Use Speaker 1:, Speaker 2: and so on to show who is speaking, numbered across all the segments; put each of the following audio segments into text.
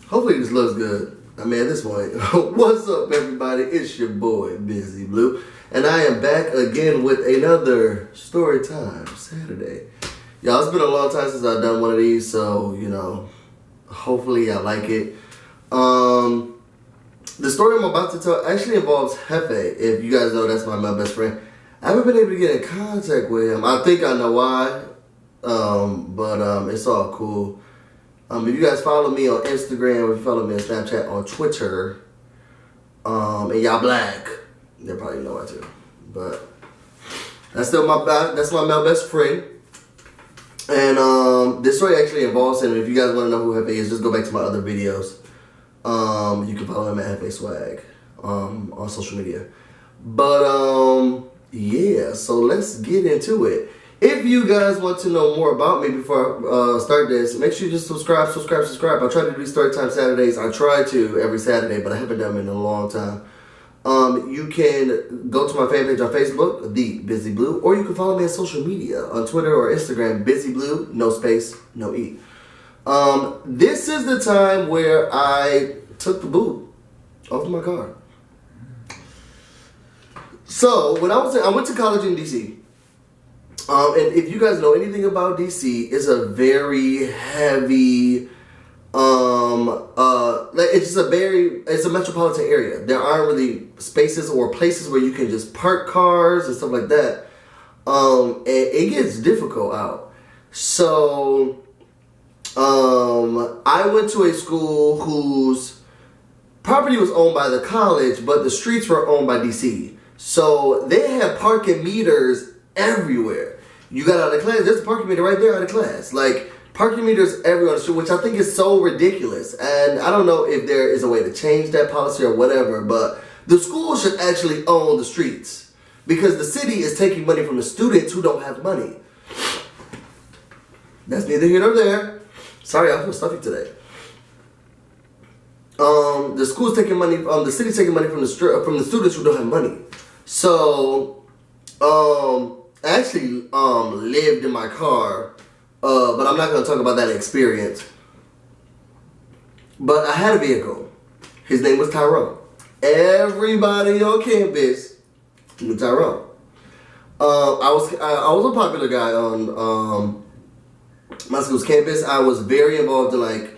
Speaker 1: Hopefully this looks good. I mean, at this point, what's up, everybody? It's your boy, Busy Blue, and I am back again with another Storytime Saturday. Y'all, it's been a long time since I've done one of these, so, you know, hopefully y'all like it. The story I'm about to tell actually involves Hefe. If you guys know, that's my best friend. I haven't been able to get in contact with him. I think I know why, but it's all cool. If you guys follow me on Instagram, if you follow me on Snapchat, on Twitter, and y'all black, they probably know why too. But that's still my male best friend. And this story actually involves him. If you guys want to know who Hefe is, just go back to my other videos. You can follow him at Hefe Swag on social media. But yeah, so let's get into it. If you guys want to know more about me before I start this, make sure you just subscribe. I try to do Storytime Saturdays. I try to every Saturday, but I haven't done them in a long time. You can go to my fan page on Facebook, The Busy Blue, or you can follow me on social media, on Twitter or Instagram, Busy Blue, no space, no E. This is the time where I took the boot off of my car. So, when I went to college in D.C., and if you guys know anything about DC, it's a very heavy, it's a metropolitan area. There aren't really spaces or places where you can just park cars and stuff like that. And it gets difficult out. So, I went to a school whose property was owned by the college, but the streets were owned by DC. So, they had parking meters everywhere. You got out of class, there's a parking meter right there out of class. Like, parking meters everywhere on the street, which I think is so ridiculous. And I don't know if there is a way to change that policy or whatever, but the school should actually own the streets because the city is taking money from the students who don't have money. That's neither here nor there. Sorry, I feel stuffy today. The school's taking money, the city's taking money from the students who don't have money. So, I actually lived in my car, but I'm not going to talk about that experience. But I had a vehicle. His name was Tyrone. Everybody on campus knew Tyrone. I was a popular guy on my school's campus. I was very involved in like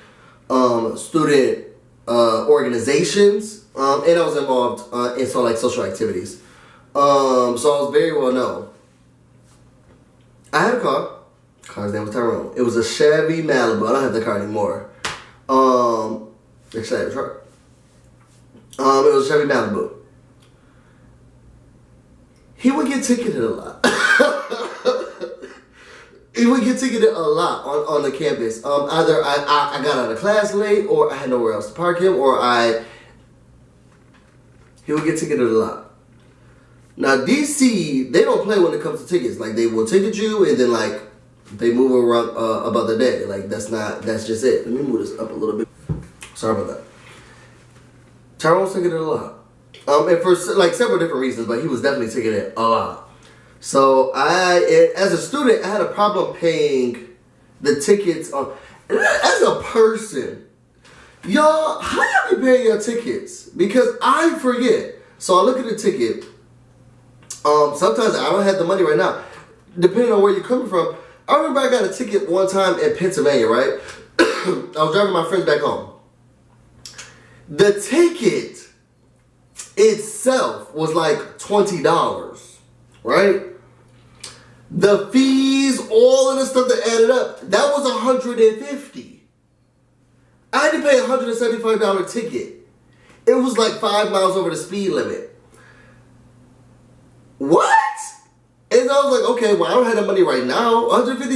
Speaker 1: student organizations, and I was involved in social activities. So I was very well known. I had a car. Car's name was Tyrone. It was a Chevy Malibu. I don't have the car anymore. Actually, I had a truck. It was a Chevy Malibu. He would get ticketed a lot. He would get ticketed a lot on the campus. Either I got out of class late, or I had nowhere else to park him, or he would get ticketed a lot. Now, DC, they don't play when it comes to tickets. Like, they will ticket you, and then, like, they move around about the day. Like, that's just it. Let me move this up a little bit. Sorry about that. Tyrone's ticketed a lot. And for, like, several different reasons, but he was definitely ticketed a lot. So, as a student, I had a problem paying the tickets. As a person, y'all, how y'all be paying your tickets? Because I forget. So, I look at the ticket. Sometimes I don't have the money right now, depending on where you're coming from. I remember I got a ticket one time in Pennsylvania, right? I was driving my friends back home. The ticket itself was like $20, right? The fees, all of the stuff that added up, that was $150. I had to pay a $175 ticket. It was like 5 miles over the speed limit. What? And I was like, okay, well, I don't have that money right now. $150?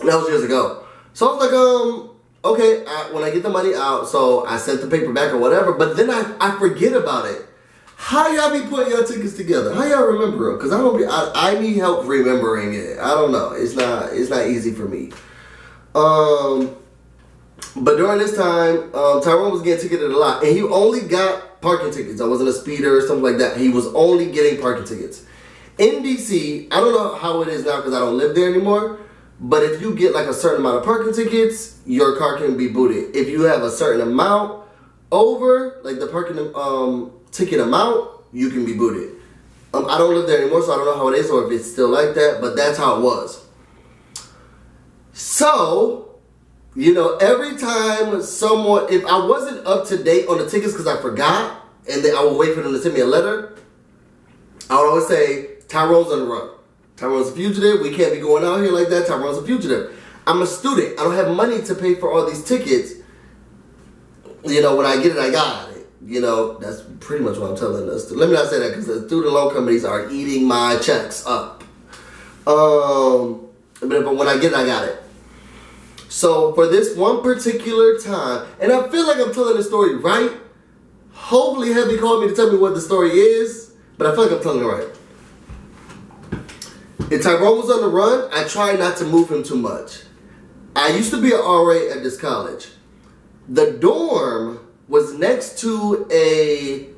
Speaker 1: And that was years ago. So I was like, okay, when I get the money out, so I sent the paper back or whatever, but then I forget about it. How y'all be putting your tickets together? How y'all remember them? Because I need help remembering it. I don't know. It's not easy for me. But during this time, Tyrone was getting ticketed a lot, and he only got parking tickets. I wasn't a speeder or something like that. He was only getting parking tickets. In DC, I don't know how it is now because I don't live there anymore, But if you get like a certain amount of parking tickets, your car can be booted. If you have a certain amount over, like the parking ticket amount, you can be booted. I don't live there anymore, so I don't know how it is or if it's still like that, but that's how it was. So, every time someone, if I wasn't up to date on the tickets because I forgot, and then I would wait for them to send me a letter, I would always say, Tyrone's on the run. Tyrone's a fugitive. We can't be going out here like that. Tyrone's a fugitive. I'm a student. I don't have money to pay for all these tickets. When I get it, I got it. That's pretty much what I'm telling us. Let me not say that because the student loan companies are eating my checks up. But when I get it, I got it. So for this one particular time, and I feel like I'm telling the story right. Hopefully Heavy called me to tell me what the story is, but I feel like I'm telling it right. If Tyrone was on the run, I tried not to move him too much. I used to be an RA at this college. The dorm was next to a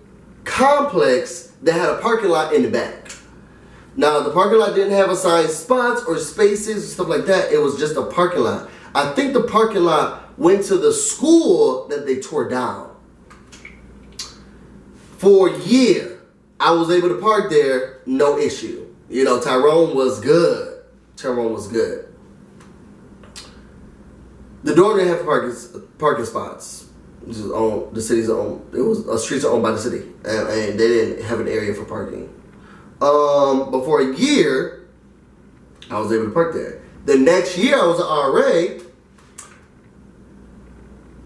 Speaker 1: complex that had a parking lot in the back. Now, the parking lot didn't have assigned spots or spaces and stuff like that. It was just a parking lot. I think the parking lot went to the school that they tore down. For a year, I was able to park there, no issue. Tyrone was good. Tyrone was good. The dorm didn't have parking spots. This is owned, the city's owned. It was streets are owned by the city, and they didn't have an area for parking. But for a year, I was able to park there. The next year, I was an RA.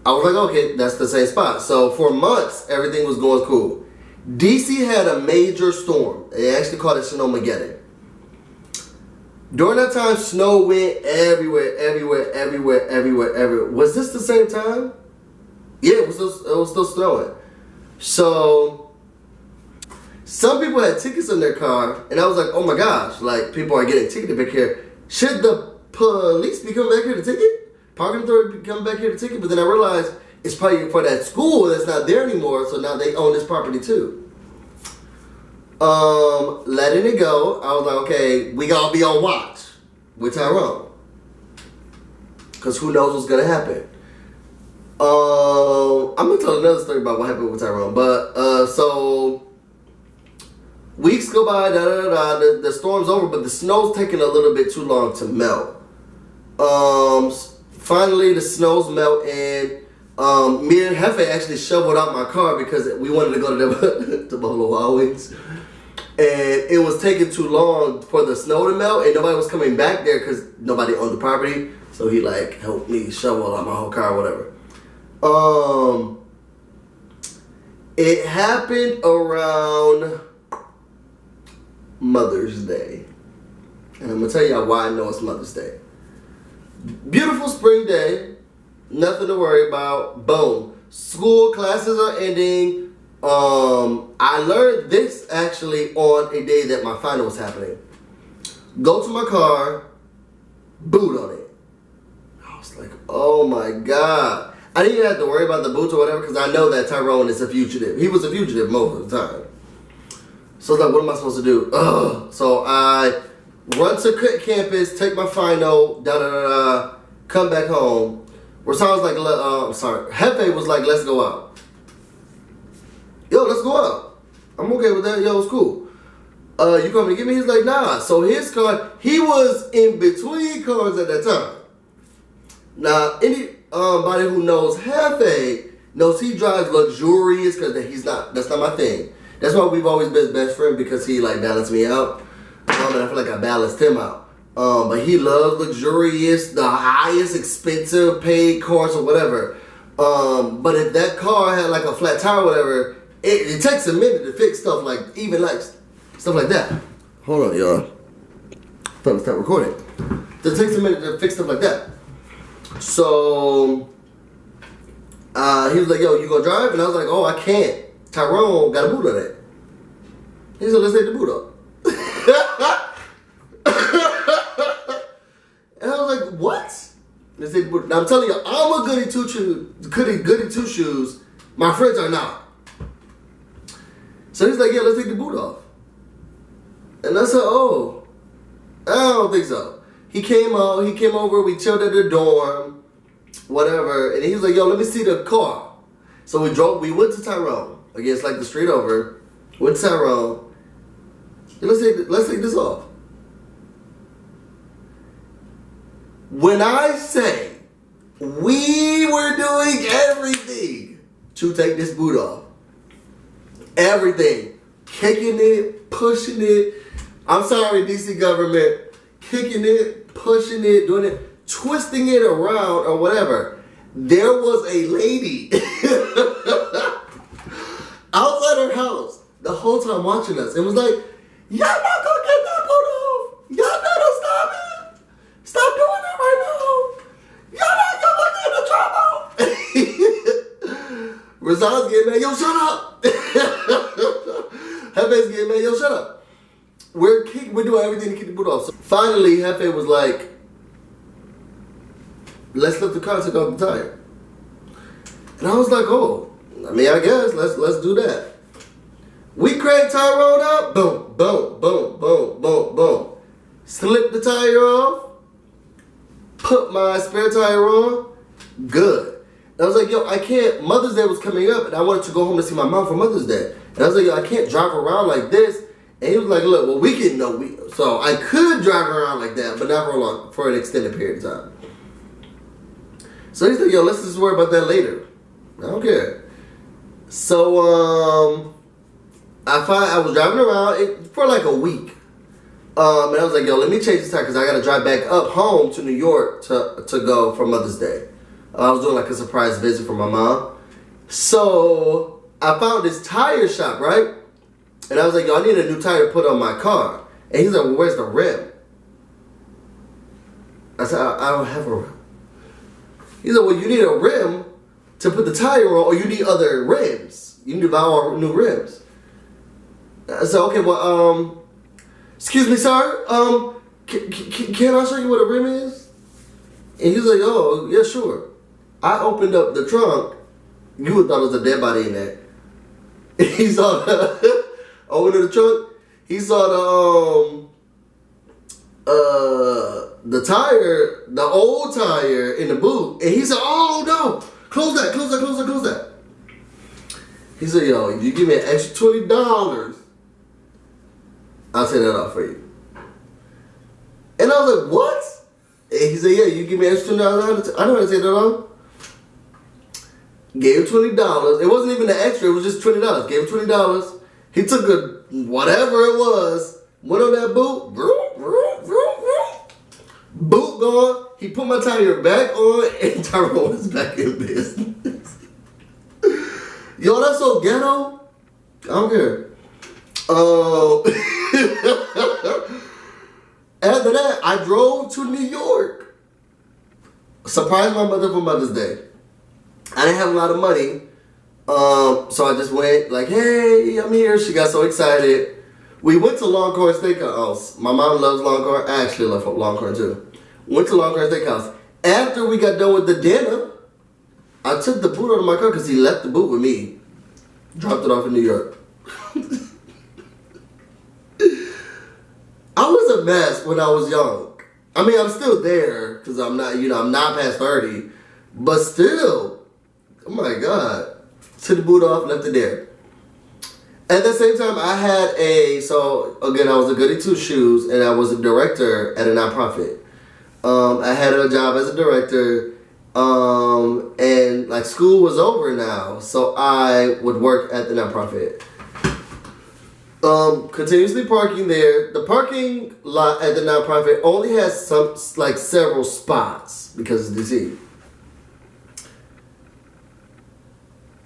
Speaker 1: I was like, okay, that's the same spot. So for months, everything was going cool. DC had a major storm. They actually called it Snowmageddon. During that time, snow went everywhere. Was this the same time? Yeah, it was still snowing. So some people had tickets in their car, and I was like, oh my gosh, like people are getting ticketed back here. Should the police be coming back here to ticket? Parking authority be coming back here to ticket? But then I realized it's probably for that school that's not there anymore, so now they own this property too. Letting it go, I was like, okay, we gotta be on watch with Tyrone. Because who knows what's gonna happen. I'm gonna tell another story about what happened with Tyrone. But, so, weeks go by, the storm's over, but the snow's taking a little bit too long to melt. Finally, the snow's melting. Me and Hefe actually shoveled out my car because we wanted to go to the Buffalo Wild Wings. And it was taking too long for the snow to melt, and nobody was coming back there because nobody owned the property. So he helped me shovel out my whole car or whatever. It happened around Mother's Day. And I'm going to tell y'all why I know it's Mother's Day. Beautiful spring day. Nothing to worry about. Boom. School classes are ending. I learned this actually on a day that my final was happening. Go to my car, boot on it. I was like, oh my God. I didn't even have to worry about the boots or whatever because I know that Tyrone is a fugitive. He was a fugitive most of the time. So I was like, what am I supposed to do? Ugh. So I run to campus, take my final, come back home. Rasan was like, Hefe was like, let's go out. Yo, let's go out. I'm okay with that. Yo, it's cool. You coming to get me? He's like, nah. So his car, he was in between cars at that time. Now, anybody who knows Hefe knows he drives luxurious because that's not my thing. That's why we've always been best friends because he balanced me out. And I feel like I balanced him out. But he loves luxurious, the highest expensive paid cars or whatever. But if that car had a flat tire or whatever, it takes a minute to fix stuff stuff like that. Hold on, y'all. I'm trying to start recording. It takes a minute to fix stuff like that. So he was like, yo, you gonna drive? And I was like, oh, I can't. Tyrone got a boot on it. He said, let's take the boot up. And I was like, what? Let's take the boot. Now I'm telling you, I'm a goody two shoes. My friends are not. So he's like, yeah, let's take the boot off. And I said, oh, I don't think so. He came out. He came over. We chilled at the dorm, whatever. And he was like, "Yo, let me see the car." So we drove. We went to Tyrone. Again, it's like the street over. Went to Tyrone. And let's take this off. When I say we were doing everything to take this boot off, everything, kicking it, pushing it. I'm sorry, DC government, kicking it, pushing it, doing it, twisting it around or whatever. There was a lady outside her house the whole time watching us. It was like, y'all not gonna get that boot off. Y'all gotta stop it. Stop doing it right now. Y'all not gonna get in trouble. Razan's getting mad. Yo, shut up. Hefe's getting mad. Yo, shut up. We're doing everything to keep the boot off. So finally, Hefe was like, let's lift the car and take off the tire. And I was like, oh, I mean, I guess let's do that. We cranked Tyrone up. Boom, boom, boom, boom, boom, boom. Slipped the tire off. Put my spare tire on. Good. And I was like, yo, I can't. Mother's Day was coming up, and I wanted to go home to see my mom for Mother's Day. And I was like, yo, I can't drive around like this. And he was like, look, well, we can know. So I could drive around like that, but not for an extended period of time. So he's like, yo, let's just worry about that later. I don't care. So I was driving around for like a week. And I was like, yo, let me change this tire because I got to drive back up home to New York to go for Mother's Day. I was doing like a surprise visit for my mom. So I found this tire shop, right? And I was like, yo, I need a new tire to put on my car. And he's like, well, where's the rim? I said, I don't have a rim. He's like, well, you need a rim to put the tire on, or you need other rims. You need to buy all new rims. I said, okay, well, excuse me, sir. Can I show you what a rim is? And he's like, oh, yeah, sure. I opened up the trunk. You would thought it was a dead body in there. He saw opened the trunk. He saw the tire, the old tire in the boot, and he said, oh no, close that. He said, yo, you give me an extra $20, I'll take that off for you. And I was like, what? And he said, yeah, you give me an extra $20, I know how to take that off. Gave him $20. It wasn't even an extra, it was just $20. Gave him $20. He took whatever it was, went on that boot, boot gone. He put my tire back on, and Tyrone is back in business. Yo, that's so ghetto. I don't care. After that, I drove to New York. Surprised my mother for Mother's Day. I didn't have a lot of money. So I just went like, hey, I'm here. She got so excited. We went to Longhorn Steakhouse. My mom loves Longhorn. I actually love Longhorn too. Went to Longhorn Steakhouse. After we got done with the dinner, I took the boot out of my car because he left the boot with me. Dropped it off in New York. I was a mess when I was young. I mean, I'm still there because I'm not, I'm not past 30. But still, oh my God. Took the boot off, left it there. At the same time, I had again, I was a goody two shoes, and I was a director at a nonprofit. I had a job as a director, and like school was over now, so I would work at the nonprofit. Continuously parking there. The parking lot at the nonprofit only has several spots because it's DC.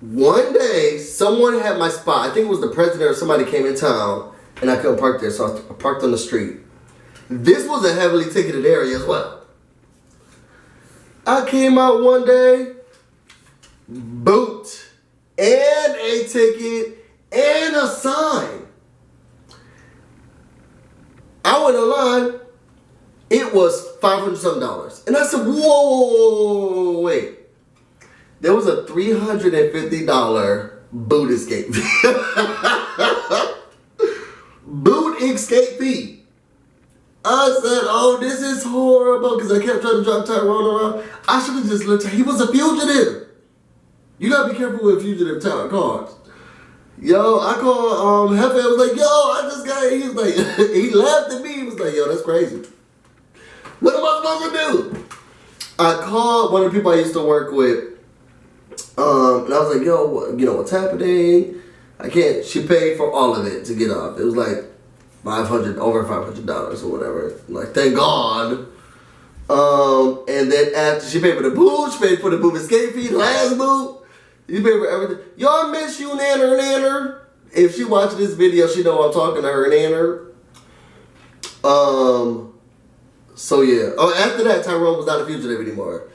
Speaker 1: One day, someone had my spot. I think it was the president or somebody came in town, and I couldn't park there, so I parked on the street. This was a heavily ticketed area as well. I came out one day, boot, and a ticket, and a sign. I went online. It was $500-something. And I said, whoa, wait. There was a $350 boot escape fee. Boot escape fee. I said, oh, this is horrible, because I kept trying to drive Tyrone around. I should have just looked at him. He was a fugitive. You gotta be careful with fugitive cars. Yo, I called Hefe. I was like, yo, I just got. He was like, he laughed at me. He was like, yo, that's crazy. What am I supposed to do? I called one of the people I used to work with, and I was like, yo, you know what's happening? I can't. She paid for all of it to get off. It was like over $500 or whatever. Like, thank God. And then after she paid for the boot, she paid for the boob escape fee, last boot. You pay for everything. Y'all miss you, Nanner. If she watching this video, she know I'm talking to her, Nanner. So yeah. Oh, after that, Tyrone was not a fugitive anymore.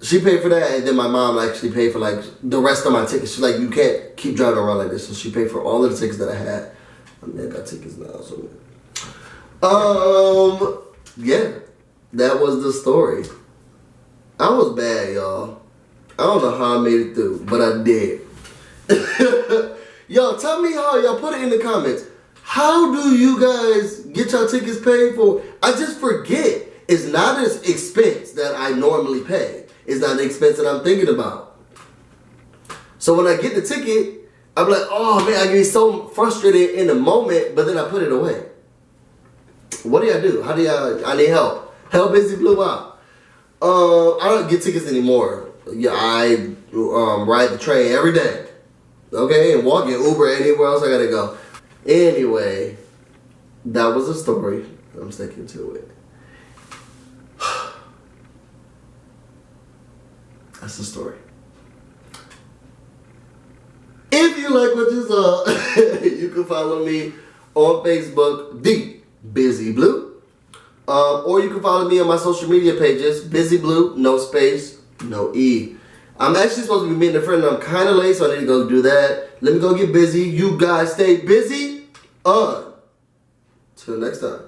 Speaker 1: She paid for that, and then my mom actually paid for like the rest of my tickets. She's like, you can't keep driving around like this, so she paid for all of the tickets that I had. I mean, I got tickets now, so yeah, that was the story. I was bad, y'all. I don't know how I made it through, but I did. Yo, tell me how, y'all put it in the comments. How do you guys get your tickets paid for? I just forget. It's not an expense that I normally pay. It's not an expense that I'm thinking about. So when I get the ticket, I'm like, oh man, I get so frustrated in the moment, but then I put it away. What do y'all do? How do y'all, I need help. Help Busy Blue out. I don't get tickets anymore. Yeah, I ride the train every day. Okay, and walk in Uber anywhere else I gotta go. Anyway, that was a story. I'm sticking to it. That's the story. If you like what you saw, you can follow me on Facebook, The Busy Blue. Or you can follow me on my social media pages, Busy Blue, no space, no E. I'm actually supposed to be meeting a friend and I'm kind of late, so I need to go do that. Let me go get busy. You guys stay busy. Till next time.